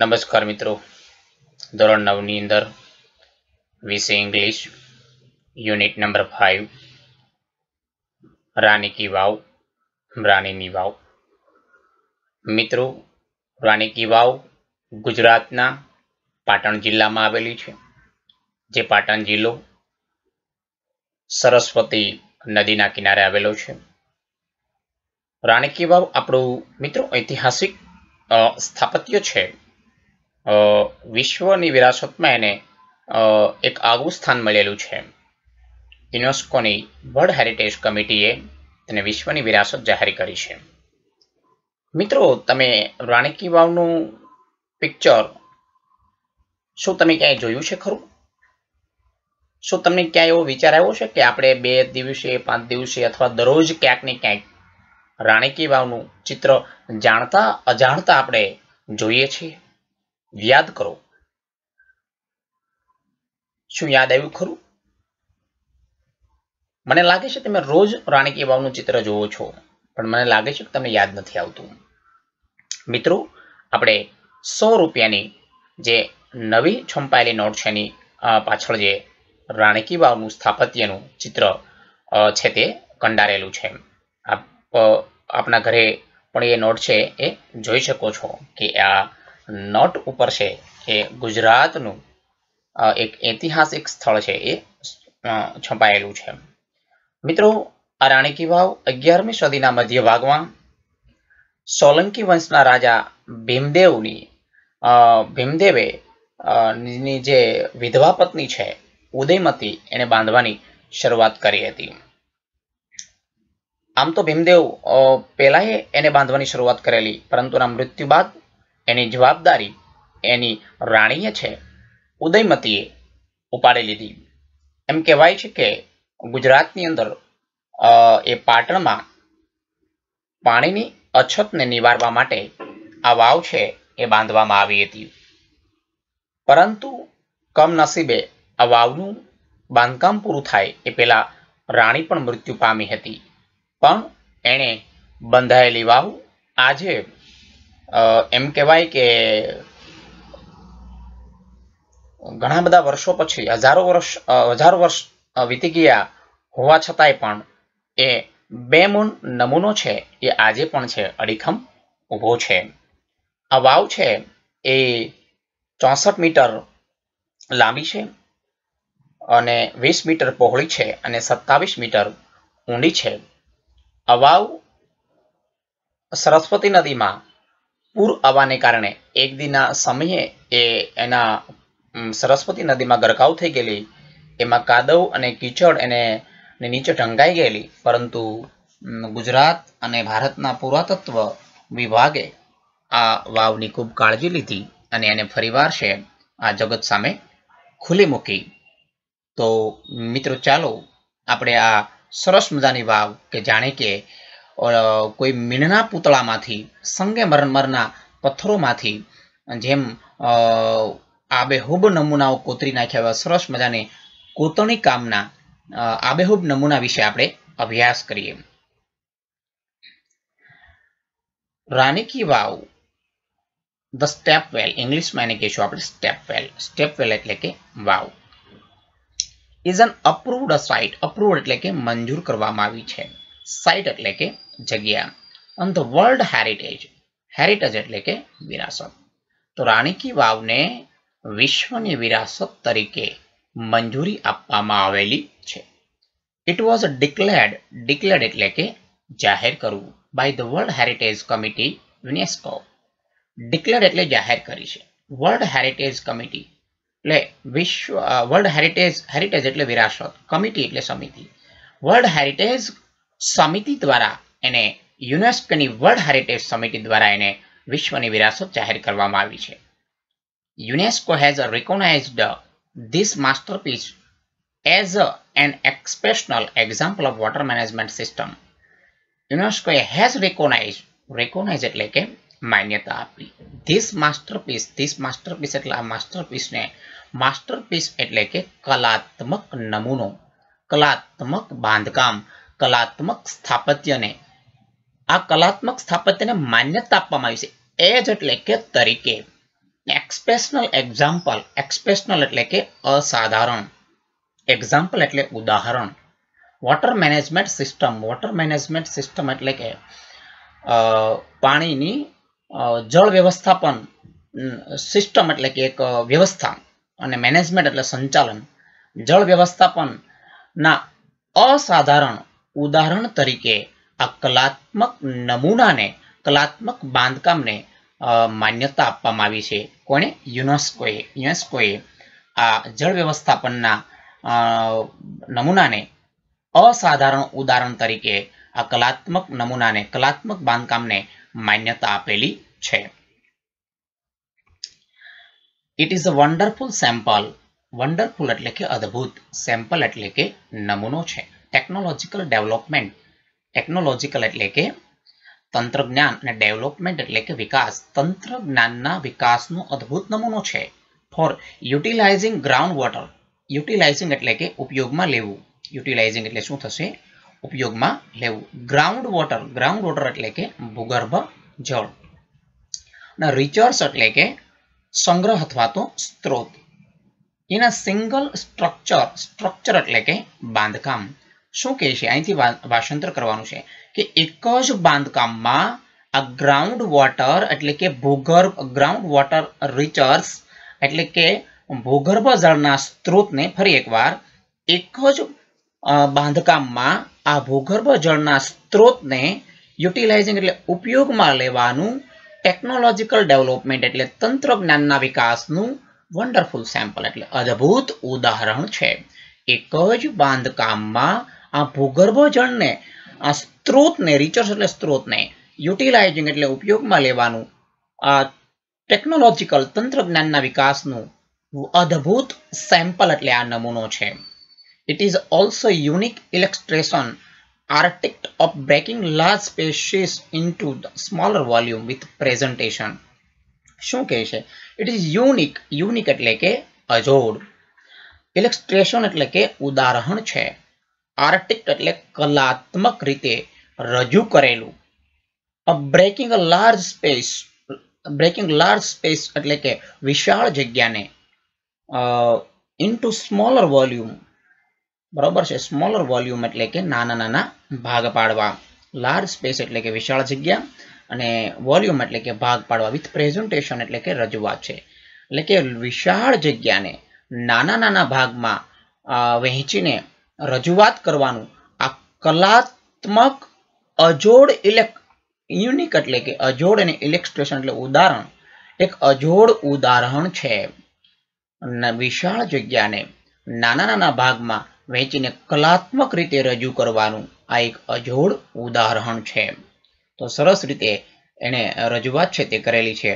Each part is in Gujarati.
નમસ્કાર મિત્રો, ધોરણ 9 ની અંદર વિષય ઇંગ્લિશ યુનિટ નંબર 5 રાણી કી વાવ, રાણીની વાવ. મિત્રો, રાણી કી વાવ ગુજરાતના પાટણ જિલ્લામાં આવેલી છે. જે પાટણ જિલ્લો સરસ્વતી નદીના કિનારે આવેલો છે. રાણી કી વાવ આપણું મિત્રો ઐતિહાસિક સ્થાપત્ય છે. વિશ્વની વિરાસતમાં એને એક આગવું સ્થાન મળેલું છે. યુનેસ્કોની વર્લ્ડ હેરિટેજ કમિટીએ તેને વિશ્વની વિરાસત જાહેર કરી છે. મિત્રો, તમે રાણી કી વાવનું પિક્ચર શું તમે ક્યાંય જોયું છે ખરું? શું તમને ક્યાંય એવો વિચાર આવ્યો છે કે આપણે 2 દિવસે 5 દિવસે અથવા દરરોજ ક્યાંક ને ક્યાંક રાણી કી વાવનું ચિત્ર જાણતા અજાણતા આપણે જોઈએ છીએ? યાદ કરો, શું યાદ આવ્યું ખરું? મને લાગે છે તમે રોજ રાણી કી વાવનું ચિત્ર જોવો છો, પણ મને લાગે છે કે તમને યાદ નથી આવતું. મિત્રો, આપણે 100 રૂપિયાની જે નવી છપાયેલી નોટ છે એની પાછળ જે રાણી કી વાવનું સ્થાપત્યનું ચિત્ર છે તે કંડારેલું છે. આપના ઘરે પણ એ નોટ છે એ જોઈ શકો છો કે આ નોટ ઉપર છે એ ગુજરાતનું એક ઐતિહાસિક સ્થળ છે એ છપાયેલું છે. મિત્રો, આ રાણી કી વાવ 11મી સદીના મધ્ય ભાગમાં સોલંકી વંશના રાજા ભીમદેવે ની જે વિધવા પત્ની છે ઉદયમતી એને બાંધવાની શરૂઆત કરી હતી. આમ તો ભીમદેવ પહેલા એને બાંધવાની શરૂઆત કરેલી, પરંતુ એના મૃત્યુ બાદ એની જવાબદારી એની રાણીએ છે ઉદયમતીએ ઉપાડી લીધી. એમ કહેવાય છે કે ગુજરાતની અંદર એ પાટણમાં પાણીની અછતને નિવારવા માટે આ વાવ છે એ બાંધવામાં આવી હતી. પરંતુ કમનસીબે આ વાવનું બાંધકામ પૂરું થાય એ પહેલા રાણી પણ મૃત્યુ પામી હતી. પણ એણે બંધાયેલી વાવ આજે એમ કહેવાય કે ઘણા બધા વર્ષો પછી હજારો વર્ષ વીતી ગયા હોવા છતાંય પણ એ બેમૂન નમૂનો છે એ આજે પણ છે અડીખમ ઊભો છે. આ વાવ છે એ 64 મીટર લાંબી છે અને 20 મીટર પહોળી છે અને 27 મીટર ઊંડી છે. આ વાવ સરસ્વતી નદીમાં પૂર આવવાને કારણે એક દિનના સમયે એના સરસ્વતી નદીમાં ગરકાવ થઈ ગયેલી. એમાં કાદવ અને કીચડ એને નીચે ઢંકાઈ ગયેલી. પરંતુ ગુજરાત અને ભારતના પુરાતત્વ વિભાગે આ વાવની ખૂબ કાળજી લીધી અને એને ફરીવાર છે આ જગત સામે ખુલ્લી મૂકી. તો મિત્રો, ચાલો આપણે આ સરસ મજાની વાવ કે જાણે કે કોઈ મીણના પૂતળામાંથી સંગમરમરના પથ્થરોમાંથી જેમ આબેહૂબ નમૂનાઓ કોતરી નાખ્યા એવા સરસ મજાની કોતરણી કામના આબેહૂબ નમૂના વિશે આપણે અભ્યાસ કરીએ. રાણી કી વાવ ધ સ્ટેપવેલ, ઇંગ્લિશમાં એને કહીશું આપણે સ્ટેપવેલ. સ્ટેપવેલ એટલે કે vav is an approved site. Approved એટલે કે મંજૂર કરવામાં આવી છે. સાઇટ એટલે કે જગ્યા. On the World heritage. Heritage એટલે કે વિરાસત. તો રાણી કી વાવને વિશ્વની વિરાસત તરીકે મંજૂરી આપવામાં આવેલી છે. ઇટ વોઝ ડિક્લેર્ડ એટલે કે જાહેર કરવું by the World Heritage Committee UNESCO. Declared એટલે જાહેર કરી છે. વર્લ્ડ હેરિટેજ કમિટી એટલે વિશ્વ વર્લ્ડ હેરિટેજ એટલે વિરાસત, કમિટી એટલે સમિતિ. વર્લ્ડ હેરિટેજ સમિતિ દ્વારા એને યુનેસ્કોની વર્લ્ડ હેરિટેજ સમિતિ દ્વારા એને વિશ્વની વિરાસત જાહેર કરવામાં આવી છે. UNESCO has recognized this masterpiece as an exceptional example of water management system. UNESCO has recognized એટલે કે માન્યતા આપી. this masterpiece એટલે આ માસ્ટરપીસ એટલે કે કલાત્મક નમૂનો, કલાત્મક બાંધકામ, કલાત્મક સ્થાપત્યને આ કલાત્મક સ્થાપત્યને માન્યતા આપવામાં આવી છે. એજ એટલે કે તરીકે. એક્સપ્રેશનલ એક્ઝામ્પલ, એક્સપ્રેશનલ એટલે કે અસાધારણ, એક્ઝામ્પલ એટલે ઉદાહરણ. Water management system, water management system એટલે કે પાણીની જળ વ્યવસ્થાપન સિસ્ટમ એટલે કે એક વ્યવસ્થા, અને મેનેજમેન્ટ એટલે સંચાલન. જળ વ્યવસ્થાપનના અસાધારણ ઉદાહરણ તરીકે આ કલાત્મક નમૂનાને, કલાત્મક બાંધકામને માન્યતા આપવામાં આવી છે. કોણે? યુનેસ્કોએ આ જળ વ્યવસ્થાપનના નમૂનાને અસાધારણ ઉદાહરણ તરીકે આ કલાત્મક નમૂનાને, કલાત્મક બાંધકામને માન્યતા આપેલી છે. It is a wonderful sample, wonderful એટલે કે અદ્ભુત, સેમ્પલ એટલે કે નમૂનો છે. ટેકનોલોજીકલ ડેવલપમેન્ટ, ટેકનોલોજીકલ એટલે કે તંત્રજ્ઞાન, અને ડેવલપમેન્ટ એટલે કે વિકાસ, તંત્રજ્ઞાનના વિકાસનો અદ્ભુત નમૂનો છે. ફોર યુટિલાઇઝિંગ ગ્રાઉન્ડ વોટર, યુટિલાઇઝિંગ એટલે કે ઉપયોગમાં લેવું, યુટિલાઇઝિંગ એટલે શું થશે? ઉપયોગમાં લેવું. ગ્રાઉન્ડ વોટર એટલે કે ભૂગર્ભ જળ, અને રિચર્સ એટલે કે સંગ્રહ અથવા તો સ્ત્રોત. In a single structure, structure એટલે કે બાંધકામ. શું કહે છે? અહીંથી ભાષાંતર કરવાનું છે કે એક જ બાંધકામમાં આ ગ્રાઉન્ડ વોટર એટલે કે ભૂગર્ભ, ગ્રાઉન્ડ વોટર રિચર્સ એટલે કે ભૂગર્ભ જળના સ્ત્રોતને, ફરી એકવાર, એક જ બાંધકામમાં આ ભૂગર્ભ જળના સ્ત્રોતને યુટિલાઇઝિંગ એટલે ઉપયોગમાં લેવાનું, ટેકનોલોજીકલ ડેવલપમેન્ટ એટલે તંત્રજ્ઞાનના વિકાસનું, વન્ડરફુલ સેમ્પલ એટલે અદ્ભુત ઉદાહરણ છે. એક જ બાંધકામમાં આ ભૂગર્ભ જળને, આ સ્ત્રોતને, રિચર્સ એટલે સ્ત્રોતને, યુટિલાઇઝિંગ એટલે ઉપયોગમાં લેવાનું, આ ટેકનોલોજીકલ તંત્રજ્ઞાનના વિકાસનું અદ્ભુત સેમ્પલ એટલે આ નમૂનો છે. It is also a unique illustration architect of breaking large species into the smaller volume with presentation. શું કહે છે? It is unique, unique એટલે કે અજોડ, illustration એટલે કે ઉદાહરણ છે, આર્ટિક્ટ એટલે કલાત્મક રીતે રજૂ કરેલું, breaking a large space, breaking large space એટલે કે વિશાળ જગ્યાને, ઇન્ટુ સ્મોલર વોલ્યુમ, બરોબર છે, સ્મોલર વોલ્યુમ એટલે કે નાના નાના ભાગ પાડવા, લાર્જ સ્પેસ એટલે કે વિશાળ જગ્યા, અને વોલ્યુમ એટલે કે ભાગ પાડવા, વિથ પ્રેઝન્ટેશન એટલે કે રજૂઆત છે. એટલે કે વિશાળ જગ્યાને નાના નાના ભાગમાં વહેંચીને રજૂઆત કરવાનું આ કલાત્મક અજોડ, યુનિક એટલે કે અજોડ, અને ઇલેસ્ટ્રેશન એટલે ઉદાહરણ, એક અજોડ ઉદાહરણ છે. વિશાળ જગ્યાને નાના નાના ભાગમાં વહેંચીને કલાત્મક રીતે રજૂ કરવાનું આ એક અજોડ ઉદાહરણ છે. તો સરસ રીતે એને રજૂઆત છે તે કરેલી છે.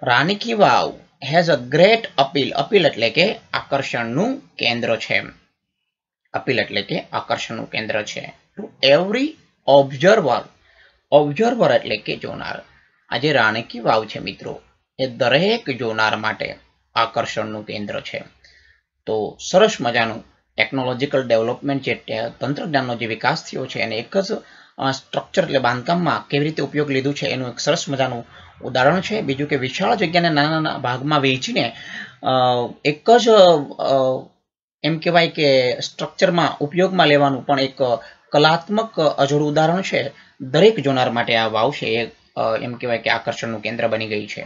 Rani ki Vav has a great appeal, appeal એટલે કે આકર્ષણનું કેન્દ્ર છે, અપીલ એટલે કે આકર્ષણનું કેન્દ્ર છે. ટુ એવરી ઓબ્ઝર્વર, ઓબ્ઝર્વર એટલે કે જોનાર. આજે રાણી કી વાવ છે મિત્રો, એ દરેક જોનાર માટે આકર્ષણનું કેન્દ્ર છે. તો સરસ મજાનું ટેકનોલોજીકલ ડેવલપમેન્ટ, જે તંત્રજ્ઞાનનો જે વિકાસ થયો છે એને એક જ સ્ટ્રક્ચર એટલે બાંધકામમાં કેવી રીતે ઉપયોગ લીધું છે એનું એક સરસ મજાનું ઉદાહરણ છે. બીજું કે વિશાળ જગ્યાને નાના નાના ભાગમાં વહેંચીને એક જ એમ કહેવાય કે સ્ટ્રક્ચરમાં ઉપયોગમાં લેવાનું પણ એક કલાત્મક અજોડ ઉદાહરણ છે. દરેક જોનાર માટે આ વાવ છે એ એમ કહેવાય કે આકર્ષણનું કેન્દ્ર બની ગઈ છે.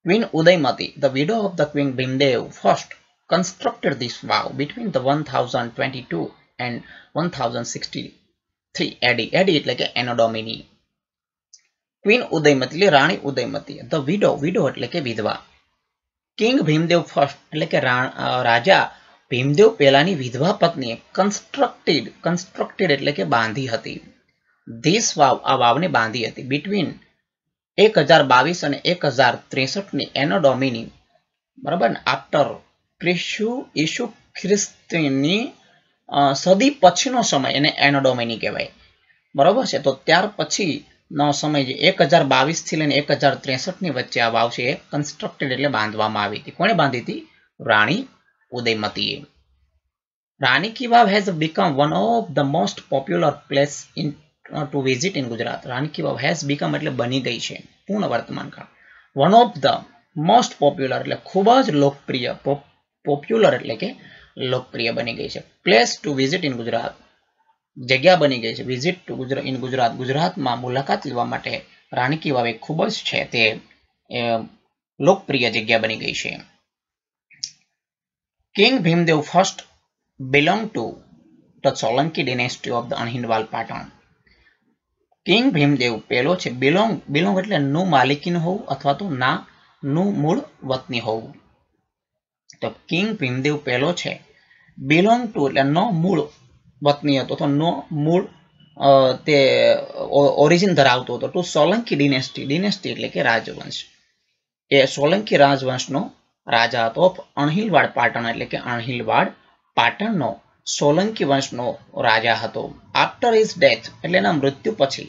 Queen Udayamati, the widow of the queen Bhimdev first constructed this vow between the 1022 and 1063 AD. AD એટલે કે એનો ડોમિની. ક્વીન ઉદયમતી એટલે રાણી ઉદયમતી, ધ વિડો, વિડો એટલે કે વિધવા, કિંગ ભીમદેવ ફર્સ્ટ એટલે કે રાજા ભીમદેવ પહેલાની વિધવા પત્નીએ કન્સ્ટ્રક્ટેડ, કન્સ્ટ્રક્ટેડ એટલે કે બાંધી હતી, ધીસ વાવ, આ વાવને બાંધી હતી, બિટવીન 1022 અને 1063 ની એનો ડોમિની, બરાબર ને, આફ્ટર ઈસુ ખ્રિસ્તીની સદી પછીનો સમય એને એનો ડોમિની કહેવાય, બરોબર છે. તો ત્યાર પછીનો સમય જે 1022 થી લઈને 1063 ની વચ્ચે આ વાવ છે એ કન્સ્ટ્રક્ટેડ એટલે બાંધવામાં આવી હતી. કોણે બાંધી હતી? રાણી ઉદયમતીએ. Rani ki Vav has become one of the most popular place in to visit in Gujarat. Rani ki Vav has become એટલે બની ગઈ છે, પૂર્ણ વર્તમાન કાળ, one of the most popular એટલે ખૂબ જ લોકપ્રિય, પોપ્યુલર એટલે કે લોકપ્રિય બની ગઈ છે. Place two visit in Gujarat, જગ્યા બની ગઈ છે વિઝિટ ટુ ઇન ગુજરાત, ગુજરાતમાં મુલાકાત લેવા માટે રાણી કી વાવ એ ખૂબ જ છે તે લોકપ્રિય જગ્યા બની ગઈ છે. King Bhimdev first belong to the Solanki dynasty of the Anhilwad Patan. King Bhimdev પહેલો છે, બિલોંગ એટલે નું માલિકીનું હોવું અથવા તો ના નું મૂળ વતની હોવું. તો કિંગ ભીમદેવ પહેલો છે, બિલોંગ ટુ એટલે નો મૂળ વતની હતો તો નો મૂળ તે ઓરિજિન ધરાવતો હતો ટુ સોલંકી ડિનેસ્ટી, ડિનેસ્ટી એટલે કે રાજવંશ, એ સોલંકી રાજવંશનો રાજા હતો. અણહિલવાડ પાટણ એટલે કે અણહિલવાડ પાટણનો સોલંકી વંશનો રાજા હતો. આફ્ટર હિઝ ડેથ એટલે એના મૃત્યુ પછી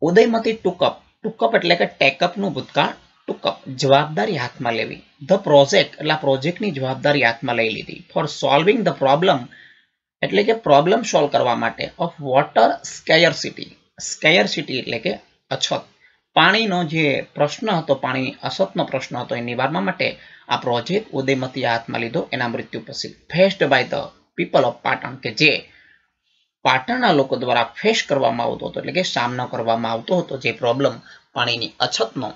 ઉદયમતી ટુકઅપ, ટુકઅપ એટલે કે ટેકઅપનું ભૂતકાળ, ટુકઅપ જવાબદારી હાથમાં લેવી. ધ પ્રોજેક્ટ એટલે પ્રોજેક્ટની જવાબદારી હાથમાં લઈ લીધી. ફોર સોલ્વિંગ ધ પ્રોબ્લેમ એટલે કે પ્રોબ્લેમ સોલ્વ કરવા માટે ઓફ વોટર સ્કેયરસિટી, સ્કેયરસિટી એટલે કે અછત, પાણીનો જે પ્રશ્ન હતો, પાણીની અછતનો પ્રશ્ન હતો એ નિવારવા માટે આ પ્રોજેક્ટ ઉદયમતીએ હાથમાં લીધો એના મૃત્યુ પછી. Faced by the people of Patan, કે જે પાટણના લોકો દ્વારા ફેસ કરવામાં આવતો હતો એટલે કે સામનો કરવામાં આવતો હતો જે પ્રોબ્લેમ પાણીની અછતનો,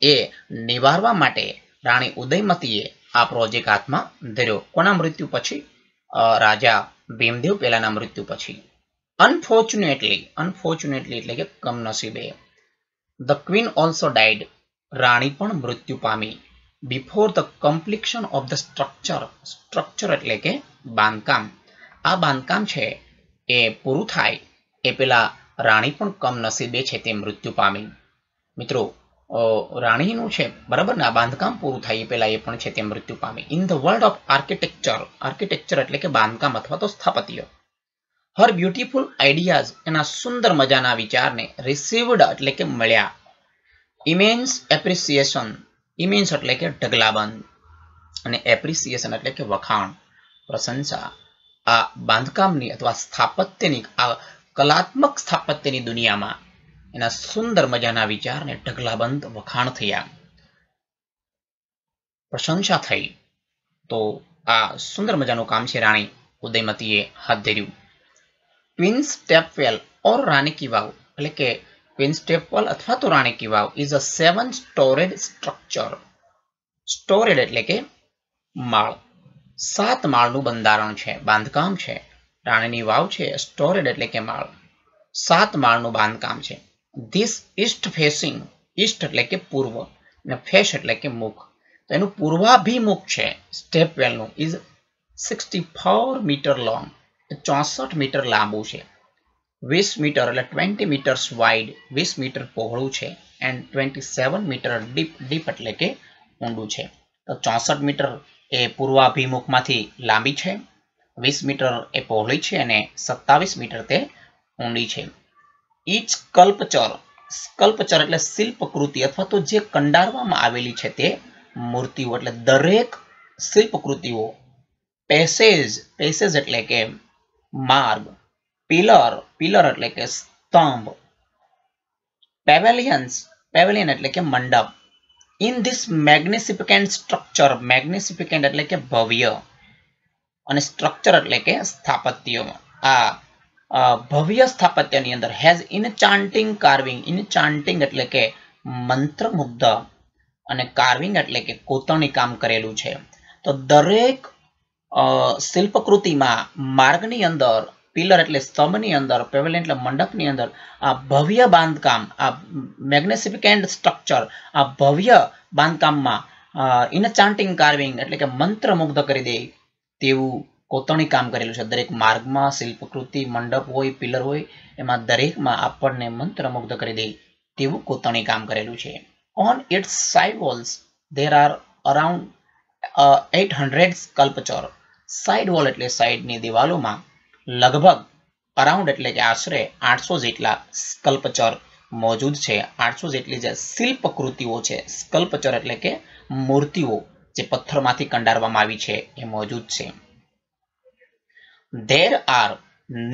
એ નિવારવા માટે રાણી ઉદયમતીએ આ પ્રોજેક્ટ હાથમાં ધર્યો. કોના મૃત્યુ પછી? રાજા ભીમદેવ પહેલાના મૃત્યુ પછી. અનફોર્ચ્યુનેટલી, અનફોર્ચ્યુનેટલી એટલે કે કમનસીબે, ધ ક્વીન ઓલ્સો ડાઇડ, રાણી પણ મૃત્યુ પામી. Before the completion of the structure, structure એટલે કે બાંધકામ, આ બાંધકામ છે એ પૂરું થાય એ પેલા રાણી પણ કમનસીબે છે તે મૃત્યુ પામી. મિત્રો રાણીનું છે બરાબર ને, આ બાંધકામ પૂરું થાય એ પહેલા એ પણ છે તે મૃત્યુ પામી. In the world of architecture, architecture એટલે કે બાંધકામ અથવા તો સ્થાપત્ય, હર બ્યુટીફુલ આઈડિયાઝ, એના સુંદર મજાના વિચારને રિસીવ્ડ એટલે કે મળ્યા. ઇમેન્સ એપ્રિસિએશન, ઇમેન્સ એટલે કે ઢગલાબંધ અને એપ્રિસિએશન એટલે કે વખાણ, પ્રશંસા. આ બાંધકામની અથવા સ્થાપત્યની, આ કલાત્મક સ્થાપત્યની દુનિયામાં એના સુંદર મજાના વિચારને ઢગલાબંધ વખાણ થયા, પ્રશંસા થઈ. તો આ સુંદર મજાનું કામ છે રાણી ઉદયમતીએ હાથ ધર્યું. ક્વીન સ્ટેપવેલ ઓર રાણી કી વાવ એટલે કે ક્વીન સ્ટેપવેલ અથવા તો Rani ki Vav is a 7 storeyed structure. Storeyed એટલે કે માળ, 7 માળનું બંધારણ છે, બાંધકામ છે. રાણીની વાવ છે સ્ટોરેડ એટલે કે માળ, 7 માળનું બાંધકામ છે. ધીસ ઈસ્ટ ફેસિંગ, ઈસ્ટ એટલે કે પૂર્વ અને ફેસ એટલે કે મુખ, તો એનું પૂર્વાભિમુખ છે સ્ટેપવેલનું, ઇઝ 64 મીટર લોંગ, 64 મીટર લાંબુ છે. 20 મીટર એટલે 20 મીટર્સ વાઇડ, 20 મીટર પહોળું છે. એન્ડ 27 મીટર ડીપ, ડીપ એટલે કે ઊંડું છે. તો 64 મીટર એ પૂર્વાભિમુખમાંથી લાંબી છે, 20 મીટર એ પહોળી છે અને 27 મીટર તે ઊંડી છે. ઈચ સ્કલ્પચર, સ્કલ્પચર એટલે શિલ્પકૃતિ અથવા તો જે કંડારવામાં આવેલી છે તે મૂર્તિઓ, એટલે દરેક શિલ્પકૃતિઓ. પેસેજ, પેસેજ એટલે કે માર્ગ. પિલર, પિલર એટલે કે સ્તંભ. પેવેલિયન્સ, પેવેલિયન એટલે કે મંડપ. ઇન ધીસ મેગ્નિફિકન્ટ સ્ટ્રક્ચર, મેગ્નિફિકન્ટ એટલે કે ભવ્ય અને સ્ટ્રક્ચર એટલે કે સ્થાપત્ય, આ ભવ્ય સ્થાપત્યની અંદર હેઝ ઇનચાન્ટિંગ કાર્વિંગ, ઇનચાન્ટિંગ એટલે કે મંત્રમુગ્ધ અને કાર્વિંગ એટલે કે કોતરણી કામ કરેલું છે. તો દરેક શિલ્પકૃતિમાં માર્ગની અંદર, પિલર એટલે સ્તંભની અંદર, પેવેલિયન એટલે મંડપની અંદર આ ભવ્ય બાંધકામ, આ મેગ્નિફિકન્ટ સ્ટ્રક્ચર, આ ભવ્ય બાંધકામમાં ઇનચાન્ટિંગ કાર્વિંગ એટલે કે મંત્રમુગ્ધ કરી દે તેવું કોતરણી કામ કરેલું છે. દરેક માર્ગમાં શિલ્પકૃતિ, મંડપ હોય, પિલર હોય, એમાં દરેકમાં આપણને મંત્રમુગ્ધ કરી દે તેવું કોતરણી કામ કરેલું છે. On it's side walls there are around 800 sculpture. Side wall એટલે સાઇડની દિવાલોમાં લગભગ અરાઉન્ડ એટલે કે આશરે 800 જેટલા સ્કલ્પચર મોજૂદ છે. 800 જેટલી જે શિલ્પકૃતિઓ છે, સ્કલ્પચર એટલે કે મૂર્તિઓ જે પથ્થરમાંથી કંડારવામાં આવી છે એ મોજૂદ છે. There are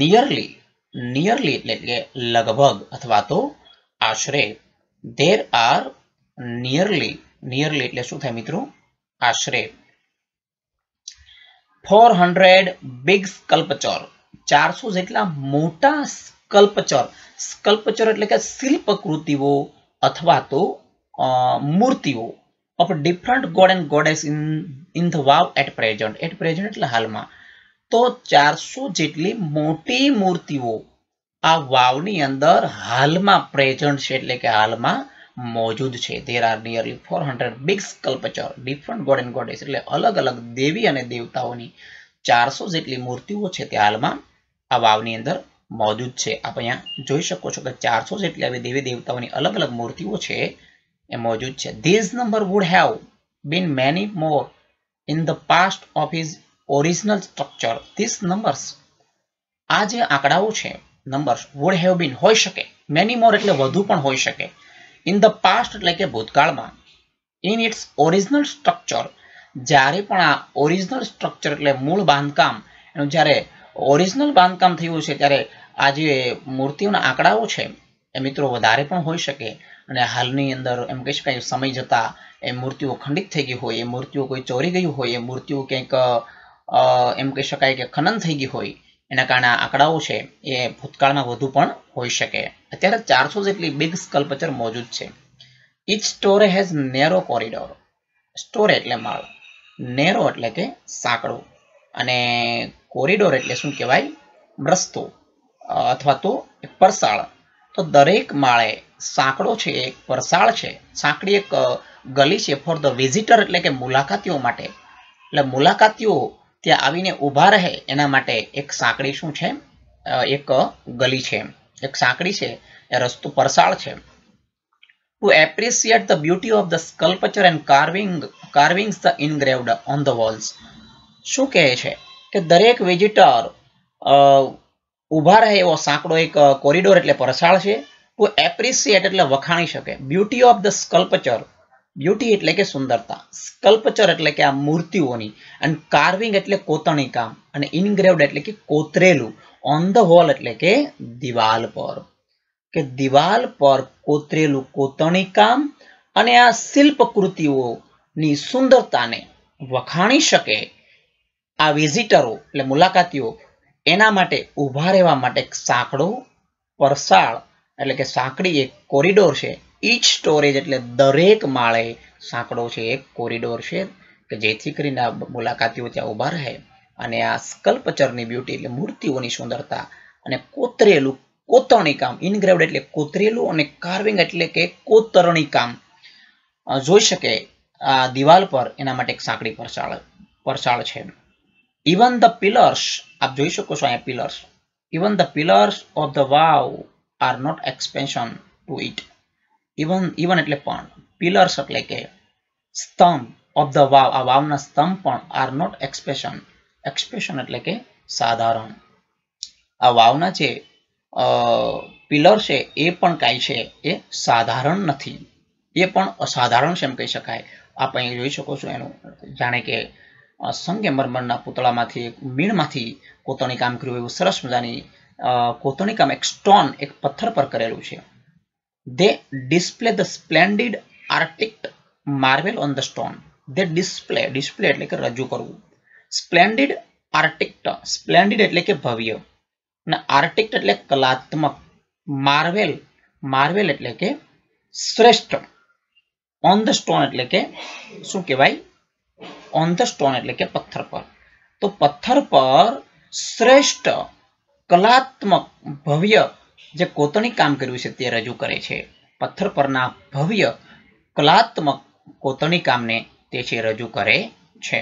nearly, nearly એટલે કે લગભગ અથવા તો આશરે, there are nearly નિયરલી એટલે શું થાય મિત્રો? આશરે. 400 big sculpture, 400 જેટલા મોટા સ્કલ્પચર. સ્કલ્પચર એટલે કે શિલ્પકૃતિઓ અથવા તો મૂર્તિઓ of different god and goddess in the wow at present. At present એટલે હાલમાં. તો 400 જેટલી મોટી મૂર્તિઓ આ વાવની અંદર હાલમાં પ્રેઝન્ટ છે એટલે કે હાલમાં મોજૂદ છે. There are nearly 400 big sculpture, different god and goddess એટલે અલગ અલગ દેવી અને દેવતાઓની 400 જેટલી મૂર્તિઓ છે તે હાલમાં આ વાવની અંદર મોજૂદ છે. આપ અહીંયા જોઈ શકો છો કે 400 જેટલી આવી દેવી દેવતાઓની અલગ અલગ મૂર્તિઓ છે એ મોજૂદ છે. This number would have been many more in the past of his original structure. These numbers, આ જે આંકડાઓ છે numbers would have been હોઈ શકે, many more એટલે વધુ પણ હોઈ શકે, in the past એટલે કે ભૂતકાળમાં, in its original structure જ્યારે પણ આ ઓરિજિનલ સ્ટ્રક્ચર એટલે મૂળ બાંધકામ એનું જ્યારે ઓરિજિનલ બાંધકામ થયું છે ત્યારે આ જે મૂર્તિઓના આંકડાઓ છે એ મિત્રો વધારે પણ હોઈ શકે અને હાલની અંદર એમ કહી શકાય સમય જતા એ મૂર્તિઓ ખંડિત થઈ ગઈ હોય, એ મૂર્તિઓ કોઈ ચોરી ગયું હોય, એ મૂર્તિઓ કંઈક એમ કહી શકાય કે ખનન થઈ ગઈ હોય એના કારણે આંકડાઓ છે એ ભૂતકાળમાં વધુ પણ હોઈ શકે. અત્યારે 400 જેટલી બિગ સ્કલ્પચર મોજૂદ છે. Each story has narrow corridor. સ્ટોરે એટલે માળ, નેરો એટલે કે સાંકડો અને કોરિડોર એટલે શું કહેવાય? રસ્તો અથવા તો પરસાળ. તો દરેક માળે સાંકડો છે એક પરસાળ છે, સાંકડી એક ગલી છે ફોર ધ વિઝિટર એટલે કે મુલાકાતીઓ માટે. એટલે મુલાકાતીઓ ત્યાં આવીને ઊભા રહે એના માટે એક સાંકડી શું છે? એક ગલી છે, એક સાંકડી છે, એ રસ્તો પરસાળ છે. To appreciate the beauty of the sculpture and carvings the engraved on the walls. શું કહે છે કે દરેક વિઝિટર ઊભા રહે એવો સાંકડો એક કોરિડોર એટલે પરસાળ છે. ટુ એપ્રિસિએટ એટલે વખાણી શકે. Beauty of the sculpture, beauty એટલે કે સુંદરતા, સ્કલ્પચર એટલે કે આ મૂર્તિઓની, અને કાર્વિંગ એટલે કોતરણી કામ, અને ઇનગ્રેવ્ડ એટલે કે કોતરેલું, ઓન ધ વોલ એટલે કે દિવાલ પર, કે દિવાલ પર કોતરેલું કોતરણી કામ અને આ શિલ્પકૃતિઓની સુંદરતાને વખાણી શકે આ વિઝિટરો એટલે મુલાકાતીઓ એના માટે ઊભા રહેવા માટે એક સાંકડો પરસાળ એટલે કે સાંકડી એક કોરિડોર છે. ઈચ સ્ટોરેજ એટલે દરેક માળે સાંકડો છે એક કોરિડોર છે કે જેથી કરીને મુલાકાતીઓ ત્યાં ઊભા રહે અને આ સ્કલ્પચરની બ્યુટી એટલે મૂર્તિઓની સુંદરતા અને કોતરેલું કોતરણી કામ, ઇનગ્રેવ્ડ એટલે કોતરેલું અને કાર્વિંગ એટલે કે કોતરણી કામ જોઈ શકે આ દિવાલ પર એના માટે એક સાંકડી પરસાળ છે. ઇવન ધ પિલર્સ, આપ જોઈ શકો છો અહીંયા pillars, even the pillars of the vav are not expansion to it. Even એટલે પણ, પિલર્સ એટલે કે સ્તંભ, ઓફ ધ વાવ આ વાવના સ્તંભ પણ આર નોટ એક્સપ્રેશન એટલે કે સાધારણ. આ વાવના જે પિલર છે એ પણ કાંઈ છે એ સાધારણ નથી, એ પણ અસાધારણ છે એમ કહી શકાય. આપ અહીં જોઈ શકો છો એનું જાણે કે સંગમરમરના પૂતળામાંથી મીણમાંથી કોતરણી કામ કર્યું એવું સરસ મજાની કોતરણી કામ એક સ્ટોન એક પથ્થર પર કરેલું છે. They display the splendid arctic marvel on the stone. They display એટલે કે રજૂ કરવું. Splendid arctic, splendid એટલે કે ભવ્ય અને આર્ટિક એટલે કલાત્મક, માર્વેલ એટલે કે શ્રેષ્ઠ, ઓન ધ સ્ટોન એટલે કે શું કહેવાય? ઓન ધ સ્ટોન એટલે કે પથ્થર પર. તો પથ્થર પર શ્રેષ્ઠ કલાત્મક ભવ્ય જે કોતરણી કામ કર્યું છે તે રજૂ કરે છે. પથ્થર પરના ભવ્ય કલાત્મક કોતરણી કામને તે છે રજૂ કરે છે.